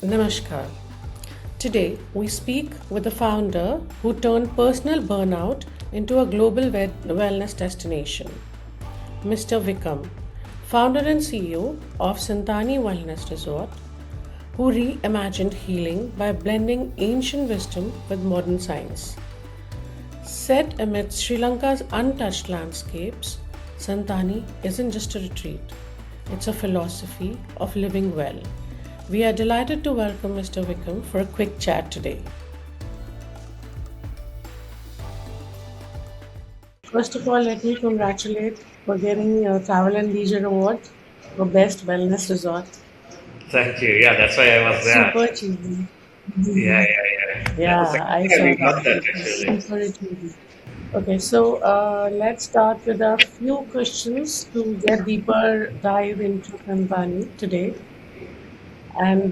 Namaskar. Today, we speak with the founder who turned personal burnout into a global wellness destination, Mr. Vikram, founder and CEO of Santani Wellness Resort, who reimagined healing by blending ancient wisdom with modern science. Set amidst Sri Lanka's untouched landscapes, Santani isn't just a retreat, it's a philosophy of living well. We are delighted to welcome Mr. Vikram for a quick chat today. First of all, let me congratulate for getting your Travel and Leisure Award for Best Wellness Resort. Thank you. Yeah, that's why I was there. Super cheesy. Yeah. That was Yeah, I second time saw we got that. that It was actually. super cheesy. Okay, so let's start with a few questions to get deeper dive into Santani today. And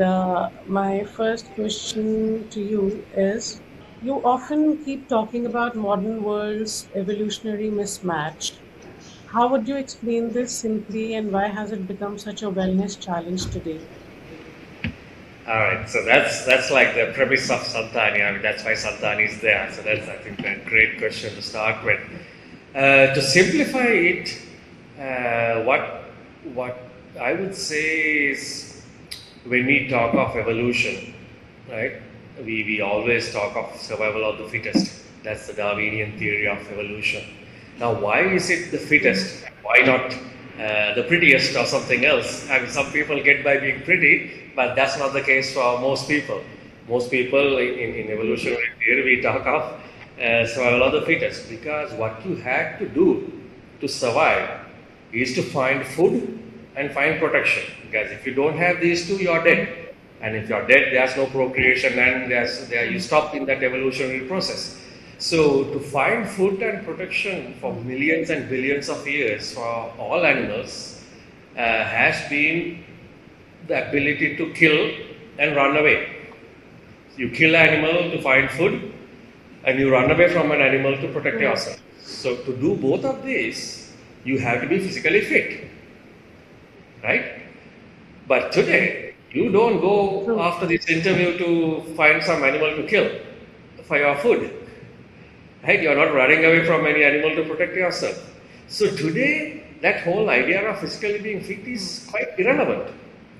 my first question to you is, you often keep talking about modern world's evolutionary mismatch. How would you explain this simply and why has it become such a wellness challenge today? All right. So that's like the premise of Santani. I mean, that's why Santani is there. So that's, I think, a great question to start with. To simplify it, what I would say is, when we talk of evolution, right? We always talk of survival of the fittest. That's the Darwinian theory of evolution. Now, why is it the fittest? Why not the prettiest or something else? I mean, some people get by being pretty, but that's not the case for most people. Most people in evolutionary theory, we talk of survival of the fittest, because what you had to do to survive is to find food and find protection. Because if you don't have these two, you're dead. And if you're dead, there's no procreation, and you stop in that evolutionary process. So, to find food and protection for millions and billions of years for all animals has been the ability to kill and run away. You kill an animal to find food, and you run away from an animal to protect Hmm. yourself. So, to do both of these, you have to be physically fit, right? But today, you don't go True. after this interview to find some animal to kill for your food, right? You're not running away from any animal to protect yourself. So today, that whole idea of physically being fit is quite irrelevant.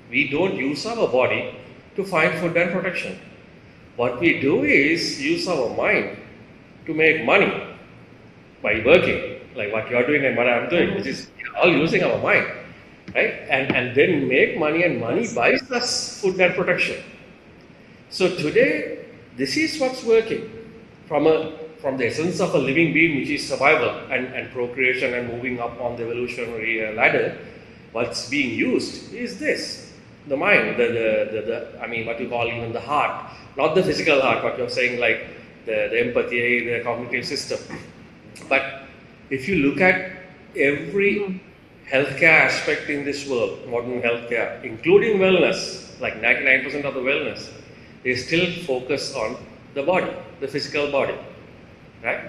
We don't use our body to find food and protection. What we do is use our mind to make money by working, like what you're doing and what I'm doing, which is all using our mind, right? And then make money, and money Yes. buys us food and protection. So today, this is what's working from the essence of a living being, which is survival and procreation and moving up on the evolutionary ladder. What's being used is this: the mind, I mean, what you call even the heart, not the physical heart. What you're saying, like the empathy, the cognitive system. But if you look at every healthcare aspect in this world, modern healthcare, including wellness, like 99% of the wellness, they still focus on the body, the physical body, right?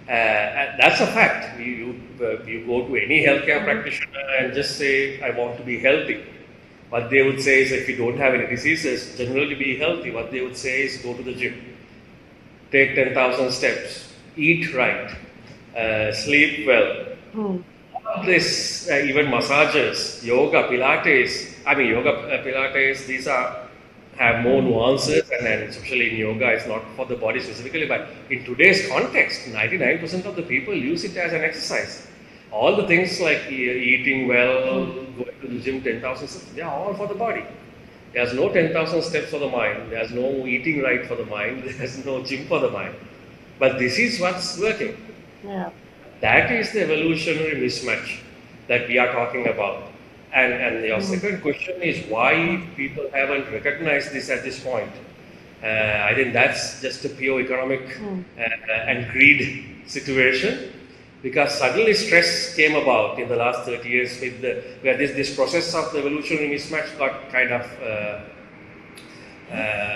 And that's a fact. You go to any healthcare practitioner and just say, I want to be healthy. What they would say is, if you don't have any diseases, generally be healthy. What they would say is, go to the gym, take 10,000 steps, eat right, sleep well. Hmm. All this, even massages, yoga, Pilates. I mean, yoga, Pilates, these have more nuances, and especially in yoga, it's not for the body specifically, but in today's context, 99% of the people use it as an exercise. All the things like eating well, going to the gym 10,000 steps, they are all for the body. There's no 10,000 steps for the mind, there's no eating right for the mind, there's no gym for the mind. But this is what's working. Yeah. That is the evolutionary mismatch that we are talking about. And your second question is why people haven't recognized this at this point. I think that's just a pure economic and greed situation, because suddenly stress came about in the last 30 years where this process of the evolutionary mismatch got kind of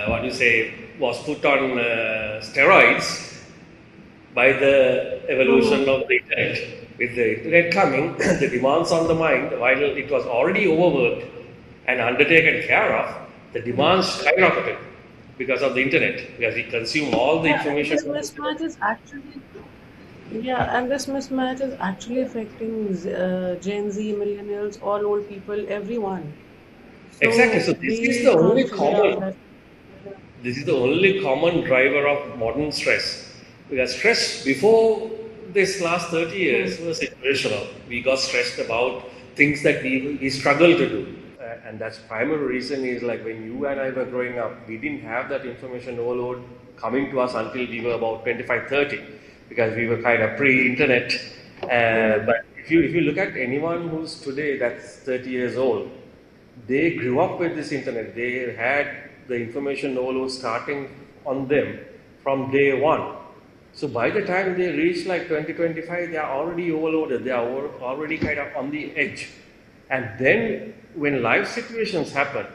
what do you say, was put on steroids by the evolution of the internet. With the internet coming, the demands on the mind, while it was already overworked and undertaken care of, The demand skyrocketed because of the internet, because we consume all the Yeah, and information this from the internet. mismatch is actually yeah, and this mismatch is actually affecting Gen Z, millennials, all old people, everyone. Exactly. So So they can't figure out that. this is the only common driver of modern stress. Because stress before this last 30 Hmm. years was situational. We got stressed about things that we struggle to do. And that's primary reason is like when you and I were growing up, we didn't have that information overload coming to us until we were about 25, 30, because we were kind of pre-internet. Hmm. But if you look at anyone who's today that's 30 years old, they grew up with this internet. They had the information overload starting on them from day one. So by the time they reach like 2025, they are already overloaded. They are already kind of on the edge. And then when life situations happen,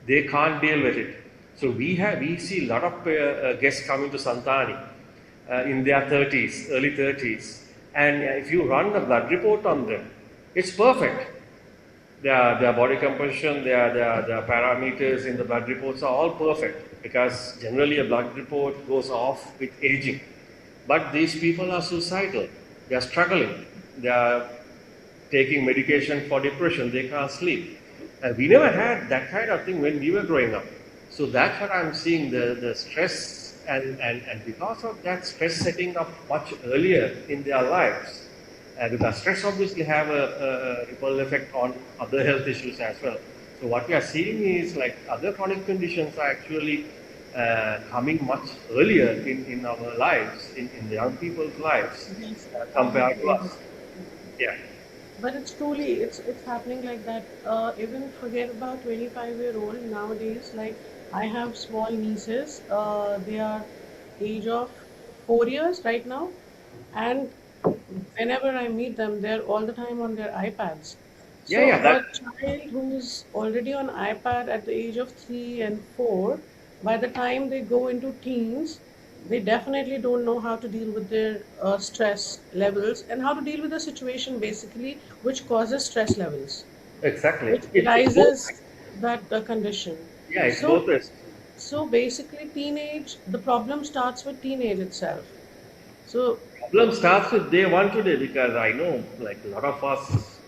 they can't deal with it. So we see a lot of guests coming to Santani in their 30s, early 30s. And if you run the blood report on them, it's perfect. Their body composition, their parameters in the blood reports are all perfect, because generally a blood report goes off with aging. But these people are suicidal. They are struggling. They are taking medication for depression. They can't sleep. And we never had that kind of thing when we were growing up. So that's what I'm seeing, the stress, and because of that stress setting up much earlier in their lives, because stress obviously have a ripple effect on other health issues as well. So what we are seeing is like other chronic conditions are actually coming much earlier in our lives, in the young people's lives, Yes, compared to yes. us. Yeah. But it's truly it's happening like that. Even forget about 25-year-old nowadays. Like I have small nieces. They are age of 4 years right now, and whenever I meet them, they're all the time on their iPads. Yeah, So yeah, that a child who's already on iPad at the age of 3 and 4, by the time they go into teens, they definitely don't know how to deal with their stress levels and how to deal with the situation basically, which causes stress levels, exactly. which It's both. arises that condition. Yeah, it's both So, ways. so basically, the problem starts with teenage itself. So, Problem starts with day one today, because I know like a lot of us,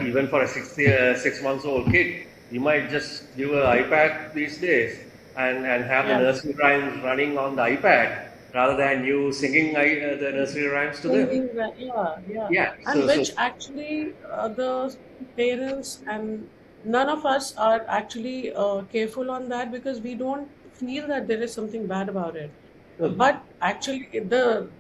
even for a 6 months old kid, you might just give an iPad these days and have the yeah. nursery rhymes running on the iPad rather than you singing the nursery rhymes to them. Thinking that, yeah, yeah, Yeah, and so which actually the parents and none of us are actually careful on that because we don't feel that there is something bad about it. no, But actually, the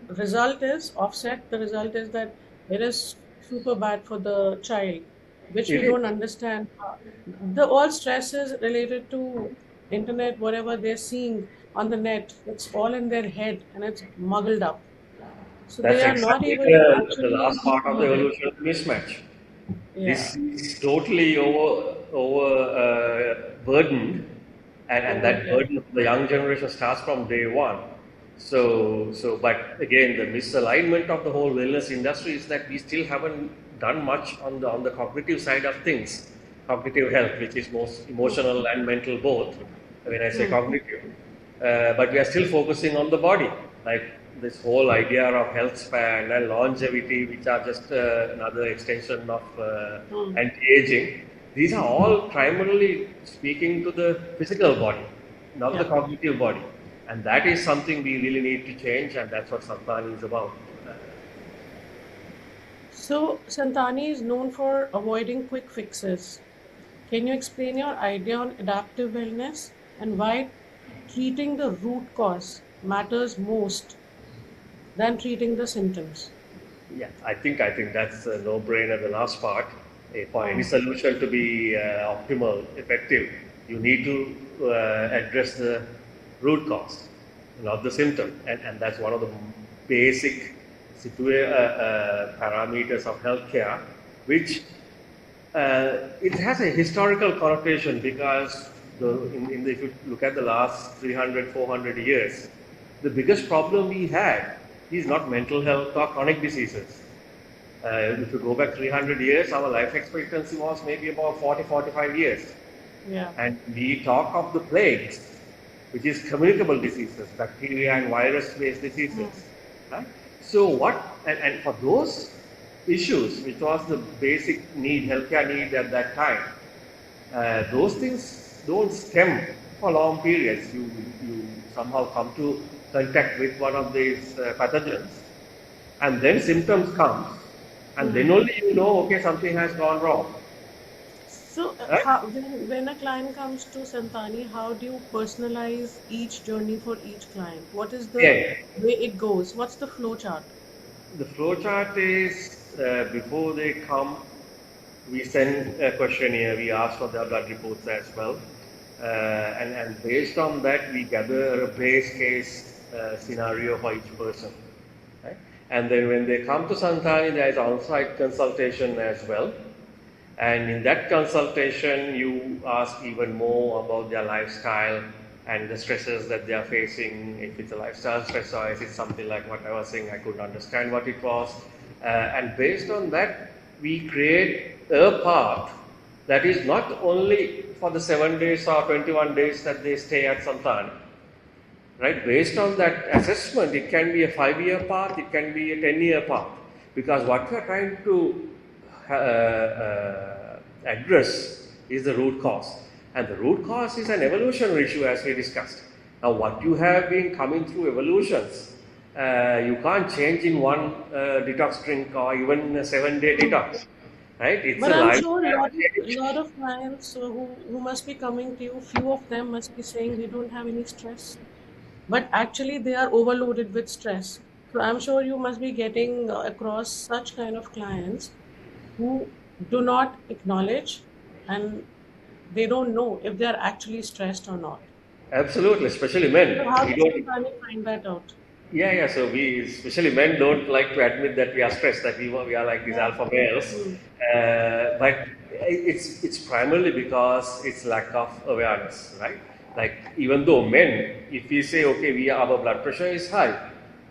result is offset. The result is that it is super bad for the child, which we it don't is. understand. The all stress is related to internet, whatever they're seeing on the net. It's all in their head and it's muggled up, so they That's are not exactly able to the last actually part of the deal with. evolution mismatch. Yeah, This is totally over burdened, and over, that yeah. burden of the young generation starts from day one. But again, the misalignment of the whole wellness industry is that we still haven't done much on the cognitive side of things, cognitive health, which is most Hmm. emotional and mental both. When I say Hmm. cognitive, but we are still focusing on the body, like this whole idea of health span and longevity, which are just another extension of Hmm. anti-aging. These are all primarily speaking to the physical body, not the Yeah. cognitive body, and that is something we really need to change, and that's what Santani is about. So Santani is known for avoiding quick fixes. Can you explain your idea on adaptive wellness and why treating the root cause matters most than treating the symptoms? Yeah, I think that's a no-brainer. The last part, for any Hmm. solution to be optimal, effective, you need to address the root cause, not the symptom, and that's one of the basic parameters of healthcare, which it has a historical connotation, because if you look at the last 300, 400 years, the biggest problem we had is not mental health or chronic diseases. If you go back 300 years, our life expectancy was maybe about 40, 45 years. Yeah. And we talk of the plagues, which is communicable diseases, bacteria and virus-based diseases. Right? So and for those issues, which was the basic need, healthcare need at that time, those things don't stem for long periods. You somehow come to contact with one of these pathogens, and then symptoms come, and then only you know, okay, something has gone wrong. So, Right? when a client comes to Santani, how do you personalize each journey for each client? What is the Yeah. way it goes? What's the flow chart? The flowchart is before they come, we send a questionnaire, we ask for their blood reports as well. And based on that, we gather a base case scenario for each person. Right? And then when they come to Santani, there is on-site consultation as well. And in that consultation, you ask even more about their lifestyle and the stresses that they are facing. If it's a lifestyle stress or if it's something like what I was saying, I couldn't understand what it was. And based on that, we create a path that is not only for the 7 days or 21 days that they stay at Santani. Right? Based on that assessment, it can be a 5-year path, it can be a 10-year path. Because what we are trying to address is the root cause. And the root cause is an evolutionary issue, as we discussed. Now, what you have been coming through evolutions, you can't change in one detox drink or even a 7-day detox. Right? It's But a I'm sure a lifestyle change. lot of clients who must be coming to you, few of them must be saying they don't have any stress, but actually they are overloaded with stress. So I'm sure you must be getting across such kind of clients who do not acknowledge and they don't know if they are actually stressed or not. Absolutely, especially So men. how We does don't. Santani find that out? Yeah. So we, especially men, don't like to admit that we are stressed, that we are like these Yeah. alpha males. But it's primarily because it's lack of awareness, right? Like even though men, if we say okay, our blood pressure is high,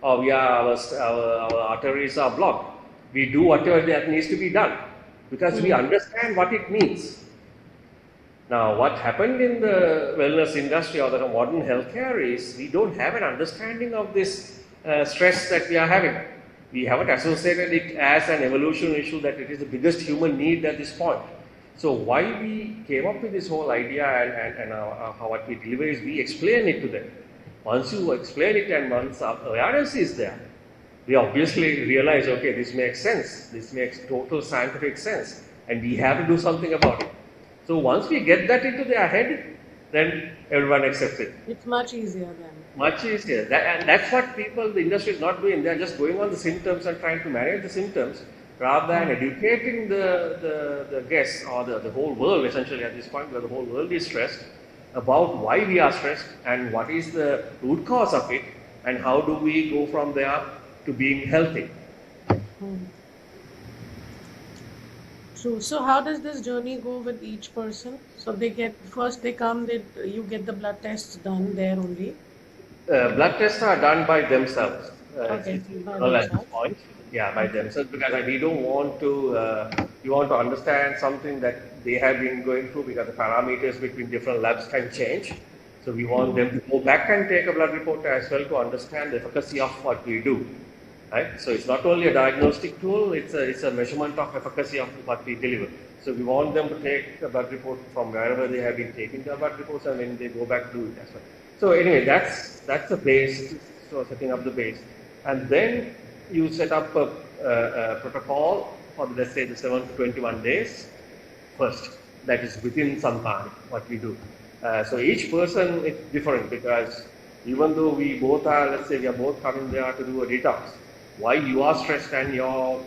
or our arteries are blocked, we do whatever that needs to be done because we understand what it means. Now, what happened in the wellness industry or the modern healthcare is we don't have an understanding of this stress that we are having. We haven't associated it as an evolution issue that it is the biggest human need at this point. So, why we came up with this whole idea and how what we deliver is we explain it to them. Once you explain it and once awareness is there, we obviously realize, okay, this makes sense. This makes total scientific sense, and we have to do something about it. So once we get that into their head, then everyone accepts it. It's much easier then. Much easier. And that's what the industry is not doing. They're just going on the symptoms and trying to manage the symptoms rather than educating the guests or the whole world essentially at this point where the whole world is stressed about why we are stressed and what is the root cause of it and how do we go from there to being healthy. True. So how does this journey go with each person? So they come, you get the blood tests done there only. Blood tests are done by themselves. Okay, It's by well at this themselves. point. Yeah, by Okay. themselves because we don't want to. We want to understand something that they have been going through because the parameters between different labs can change. So we want them to go back and take a blood report as well to understand the efficacy of what we do. Right? So it's not only a diagnostic tool; it's a measurement of efficacy of what we deliver. So we want them to take a blood report from wherever they have been taking their blood reports, and then they go back to do it as well. So anyway, that's the base. So setting up the base, and then you set up a protocol for let's say the 7 to 21 days first. That is within some time what we do. So each person is different because even though we both are, let's say we are both coming there to do a detox, why you are stressed and your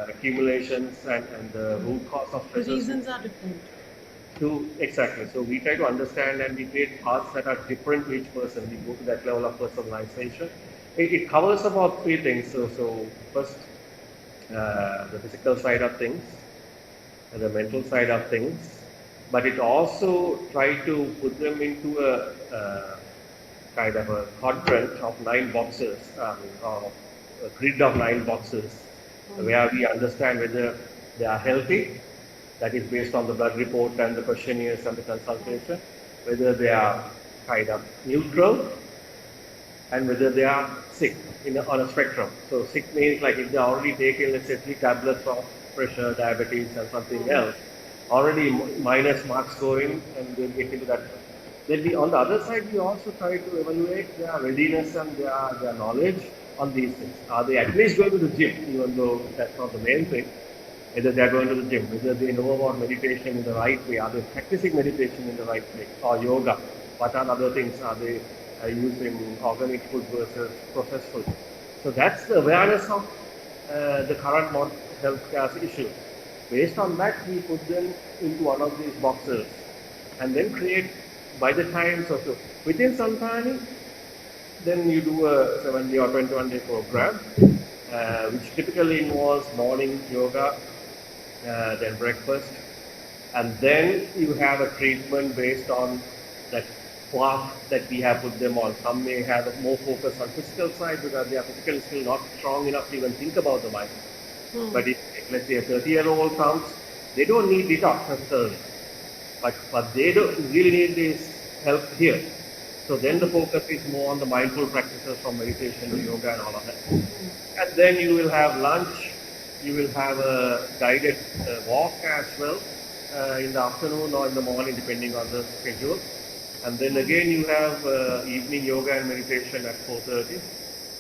accumulations and the root cause of The stresses reasons are different. exactly. So we try to understand and we create paths that are different to each person. We go to that level of personalization. It covers about 3 things. So first, the physical side of things, and the mental side of things, but it also try to put them into a kind of a quadrant of 9 boxes, or a grid of 9 boxes, where we understand whether they are healthy, that is based on the blood report and the questionnaires and the consultation, whether they are kind of neutral and whether they are sick on a spectrum. So sick means like if they are already taken, let's say 3 tablets of pressure, diabetes, and something else, already minus marks going, and they'll get into that. Then on the other side, we also try to evaluate their readiness and their knowledge on these things. Are they at least going to the gym, even though that's not the main thing? Whether they're going to the gym, whether they know about meditation in the right way, are they practicing meditation in the right way, or yoga? What are other things are they using organic food versus processed food? So that's the awareness of the current healthcare issue. Based on that, we put them into one of these boxes and then create, by the time, so within Santani, then you do a 7-day or 21-day program, which typically involves morning yoga, then breakfast, and then you have a treatment based on that path that we have put them on. Some may have a more focus on physical side because they are physically still not strong enough to even think about the mind. But if, let's say, a 30-year-old comes, they don't need detox necessarily, but they don't really need this help here. So then the focus is more on the mindful practices from meditation, yoga, and all of that. And then you will have lunch. You will have a guided walk as well in the afternoon or in the morning, depending on the schedule. And then again, you have evening yoga and meditation at 4:30.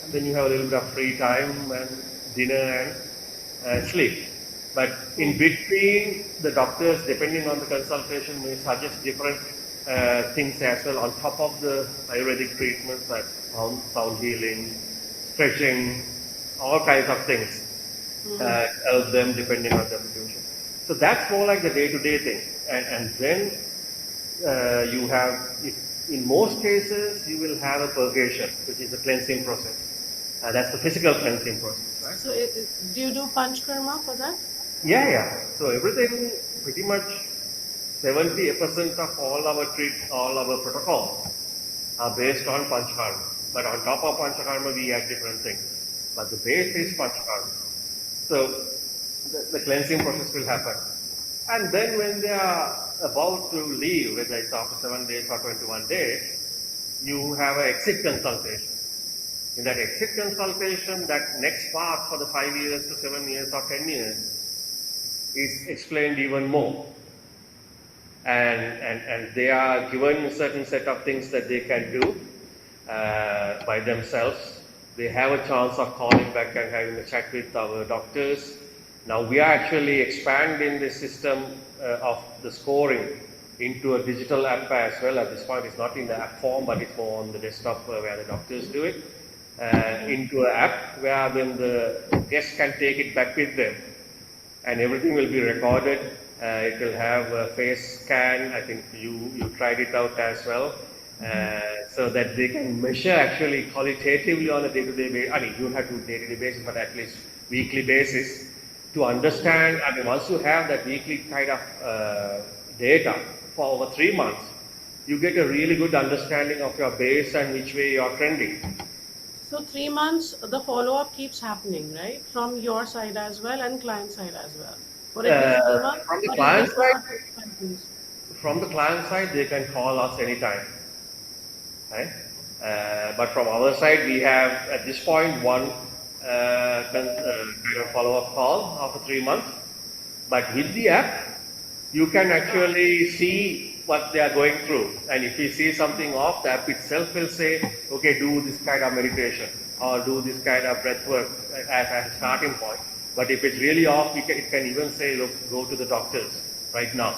And then you have a little bit of free time and dinner and sleep. But in between, the doctors, depending on the consultation, may suggest different things as well on top of the Ayurvedic treatments like sound healing, stretching, all kinds of things. Help them depending on the situation. So that's more like the day-to-day thing. And then you have, in most cases, you will have a purgation, which is the cleansing process. That's the physical cleansing process, right? So, do you do panchkarma for that? Yeah. So everything, pretty much 70% of all our protocols are based on panchakarma. But on top of panchakarma, we add different things. But the base is panchakarma. So the cleansing process will happen. And then when they are about to leave, whether it's after 7 days or 21 days, you have an exit consultation. In that exit consultation, that next part for the 5 years to 7 years or 10 years is explained even more. And they are given a certain set of things that they can do by themselves. They have a chance of calling back and having a chat with our doctors. Now we are actually expanding the system of the scoring into a digital app as well. At this point, it's not in the app form, but it's more on the desktop where the doctors do it. Into an app where then the guest can take it back with them. And everything will be recorded. It will have a face scan. I think you tried it out as well. So that they can measure actually qualitatively on a day-to-day basis. I mean, you don't have to do day-to-day basis, but at least weekly basis to understand. I mean, once you have that weekly kind of data for over 3 months, you get a really good understanding of your base and which way you are trending. So 3 months, the follow-up keeps happening, right? From your side as well and client side as well. For at least 3 months. From the client side, they can call us anytime. Right? But from our side, we have at this point one follow-up call after 3 months. But with the app, you can actually see what they are going through. And if you see something off, the app itself will say, okay, do this kind of meditation or do this kind of breath work as a starting point. But if it's really off, it can even say, look, go to the doctors right now.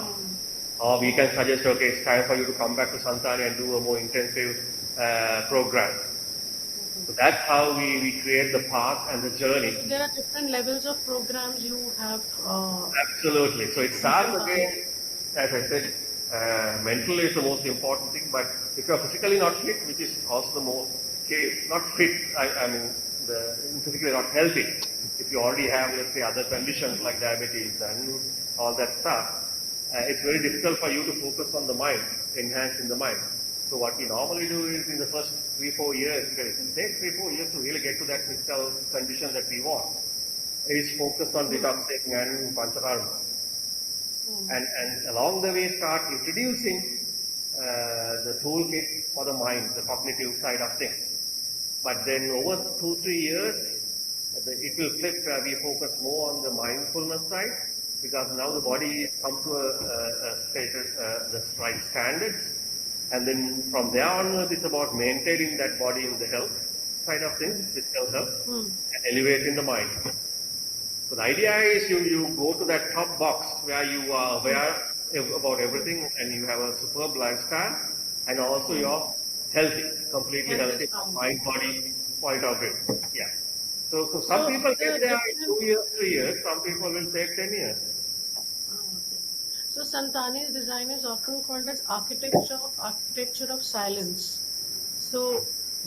Or we can suggest, okay, it's time for you to come back to Santani and do a more intensive program. So that's how we create the path and the journey. There are different levels of programs you have. Absolutely. So it starts again, as I said, mentally is the most important thing, but if you're physically not fit, which is also the most, not fit, I mean, physically not healthy, if you already have, let's say, other conditions like diabetes and all that stuff, it's very difficult for you to focus on the mind, enhancing the mind. So what we normally do is in the first 3-4 years, because it can take 3-4 years to really get to that physical condition that we want, is focus on detoxing and panchakarma. and along the way start introducing the toolkit for the mind, the cognitive side of things. But then over 2-3 years, it will flip where we focus more on the mindfulness side, because now the body has come to a status, the right standards, and then from there onwards it's about maintaining that body in the health side of things, physical health, and elevating the mind. So the idea is you go to that top box where you are aware about everything and you have a superb lifestyle, and also you're healthy, completely Health is healthy from fine. mind, body point of view. Yeah. So some So people get the there in different 2 years, 3 years. Some people will take 10 years. Oh, okay. So Santani's design is often called as architecture of silence. So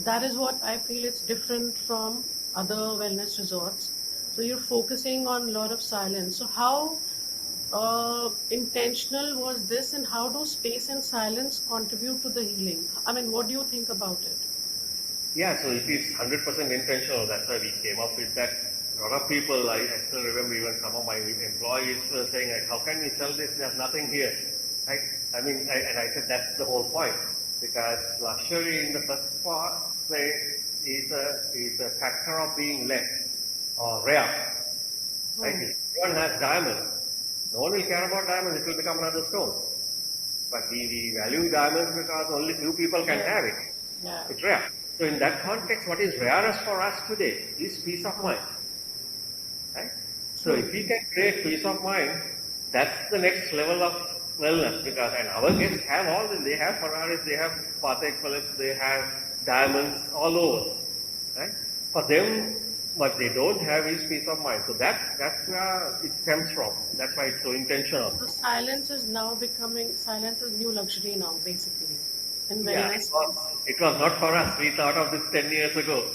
that is what I feel it's different from other wellness resorts. So you're focusing on a lot of silence. So how intentional was this, and how do space and silence contribute to the healing? I mean, what do you think about it? Yeah, so it is 100% intentional. That's why we came up with that. A lot of people, I still remember even some of my employees were saying, like, how can we sell this? There's nothing here. Right? I mean, and I said that's the whole point. Because luxury in the first place is a factor of being less or rare. Right? Hmm. If everyone has diamonds, no one will care about diamonds, it will become another stone. But we value diamonds because only few people can Yeah. have it. Yeah. It's rare. So in that context, what is rarest for us today is peace of mind. Right? So True. if we can create peace of mind, that's the next level of wellness. Because and our guests have all this. They have Ferraris, they have Patek Philippe, they have diamonds all over. Right? For them, what they don't have is peace of mind. So that's where it stems from. That's why it's so intentional. So silence is new luxury now, basically, in Yeah, wellness. it was not for us. We thought of this 10 years ago.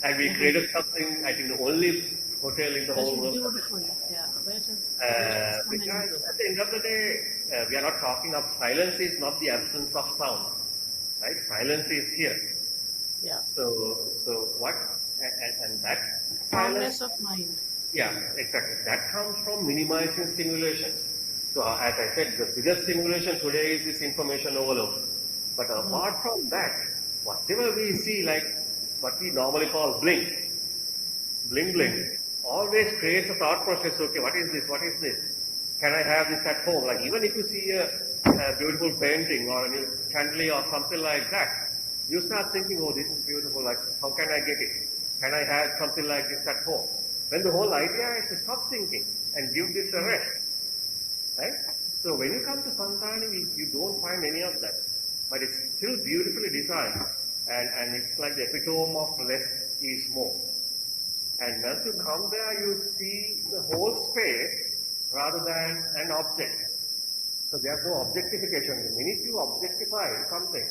And we created something, I think the only hotel in the Which whole is world. beautiful, yeah, which is Because commendable. at the end of the day, we are not talking of silence is not the absence of sound, right? Silence is here. Yeah, So what, and that silence, calmness of mind. yeah, exactly. That comes from minimizing stimulations. So as I said, the biggest stimulation today is this information overload. But apart from that, whatever we see, like what we normally call bling bling, always creates a thought process. Okay, what is this? What is this? Can I have this at home? Like even if you see a beautiful painting or a new chandelier or something like that, you start thinking, oh, this is beautiful. Like how can I get it? Can I have something like this at home? When the whole idea is to stop thinking and give this a rest, right? So when you come to Santani, you don't find any of that, but it's still beautifully designed, and it's like the epitome of less is more. And once you come there, you see the whole space rather than an object. So there's no objectification. The minute you objectify something,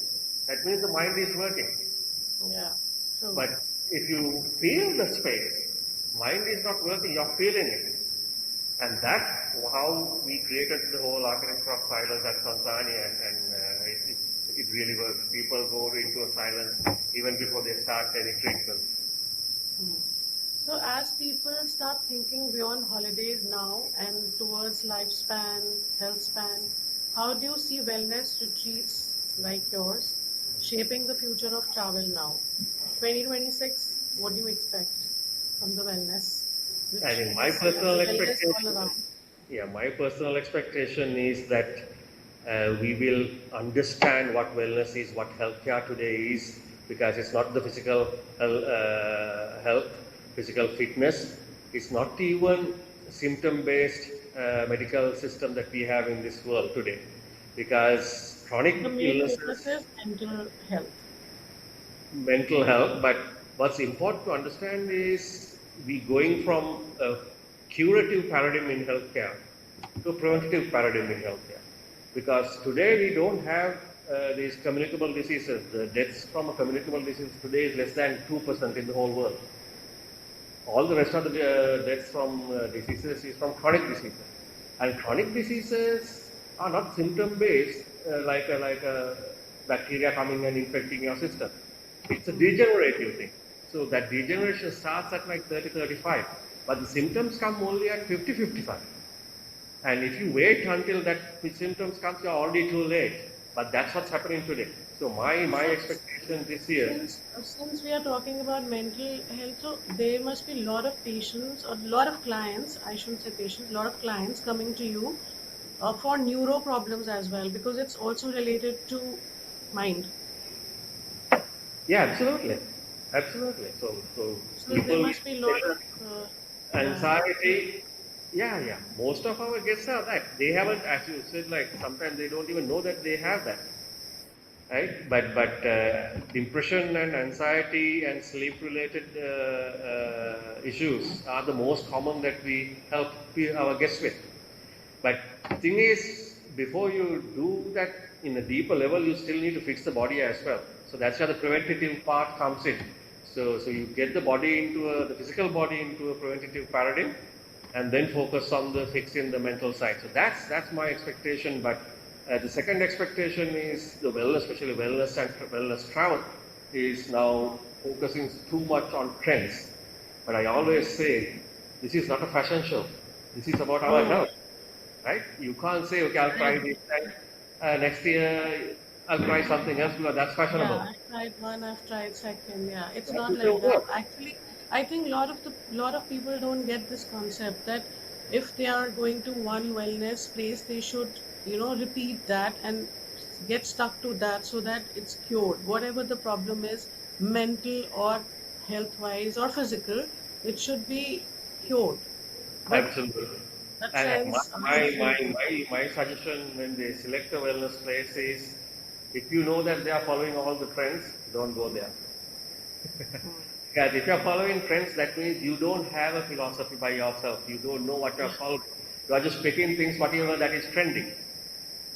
that means the mind is working. Yeah, true. But if you feel the space, mind is not working, you're feeling it. And that's how we created the whole architecture of silence at Santani, and it really works. People go into a silence even before they start any treatment. So as people start thinking beyond holidays now and towards lifespan, health span, how do you see wellness retreats like yours shaping the future of travel now? 2026, what do you expect from the wellness I mean, retreats? my personal Wellness all expectation, around. yeah, my personal expectation is that we will understand what wellness is, what healthcare today is, because it's not the physical health, physical fitness. It's not even symptom-based medical system that we have in this world today, because chronic The main focus illnesses, is mental health. mental health, but what's important to understand is we going from a curative paradigm in healthcare to a preventative paradigm in healthcare. Because today we don't have these communicable diseases. The deaths from a communicable disease today is less than 2% in the whole world. All the rest of the deaths from diseases is from chronic diseases. And chronic diseases are not symptom-based like a bacteria coming and infecting your system. It's a degenerative thing. So that degeneration starts at like 30, 35. But the symptoms come only at 50, 55. And if you wait until that symptoms comes, you're already too late. But that's what's happening today. So my So, expectation this year. since we are talking about mental health, so there must be a lot of patients or a lot of clients. I shouldn't say patients, a lot of clients coming to you for neuro problems as well, because it's also related to mind. Yeah, absolutely, absolutely. So So there people must be a lot of yeah. anxiety. Yeah, yeah. Most of our guests are that. They haven't, as you said, like sometimes they don't even know that they have that, right? But depression and anxiety and sleep related issues are the most common that we help our guests with. But thing is, before you do that in a deeper level, you still need to fix the body as well. So that's where the preventative part comes in. So you get the body the physical body into a preventative paradigm, and then focus on the fixing the mental side. So that's my expectation. But the second expectation is the wellness, especially wellness and wellness travel, is now focusing too much on trends. But I always say, this is not a fashion show. This is about our Hmm. health, right? You can't say, okay, I'll I try agree. this, and next year I'll try something else because that's Yeah, fashionable. I've tried one, I've tried second. Yeah, it's That not like doesn't that. work. Actually, I think lot of people don't get this concept that if they are going to one wellness place, they should, repeat that and get stuck to that so that it's cured. Whatever the problem is, mental or health wise or physical, it should be cured. But Absolutely. the And trends are different. my suggestion when they select a wellness place is, if you know that they are following all the trends, don't go there. Because if you're following trends, that means you don't have a philosophy by yourself. You don't know what you're following. You are just picking things, whatever that is trending.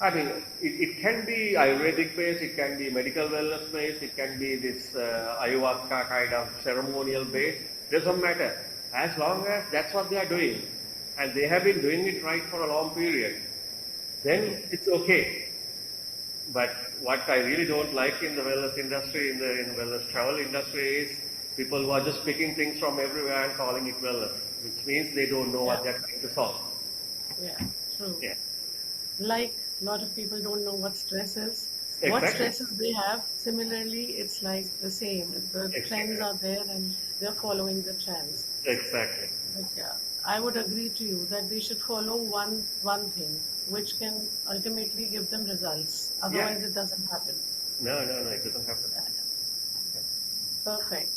I mean, it can be Ayurvedic based, it can be medical wellness based, it can be this ayahuasca kind of ceremonial based. Doesn't matter. As long as that's what they are doing, and they have been doing it right for a long period, then it's okay. But what I really don't like in the wellness industry, in the wellness travel industry, is people who are just picking things from everywhere and calling it wellness, which means they don't know Yeah, what they're trying to solve. yeah, true. Yeah, Like a lot of people don't know what stress is, what exactly, stresses they have. Similarly, it's like the same. The trends exactly, are there and they're following the trends. exactly. But yeah, I would agree to you that they should follow one thing which can ultimately give them results. Yeah. Otherwise, it doesn't happen. No, no, no, it doesn't happen. Yeah, yeah. Perfect.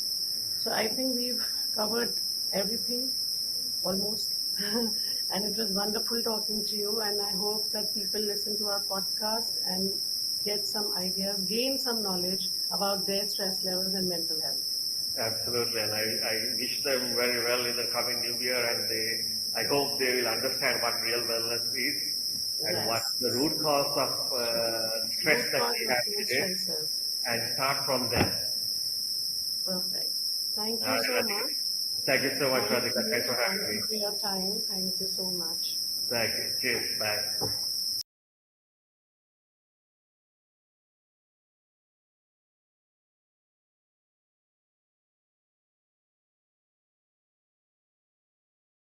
So I think we've covered everything almost. And it was wonderful talking to you. And I hope that people listen to our podcast and get some ideas, gain some knowledge about their stress levels and mental health. Absolutely, and I wish them very well in the coming new year, and I hope they will understand what real wellness is and what Yes. the root cause of stress Root that cause we of have their today, stresses. and start from there. Perfect. Thank All you right, so much. Radhika. Thank you so much, Thank Radhika. you. Thanks for having Thank me. you for your time. Thank you so much. Thank you. Cheers. Bye.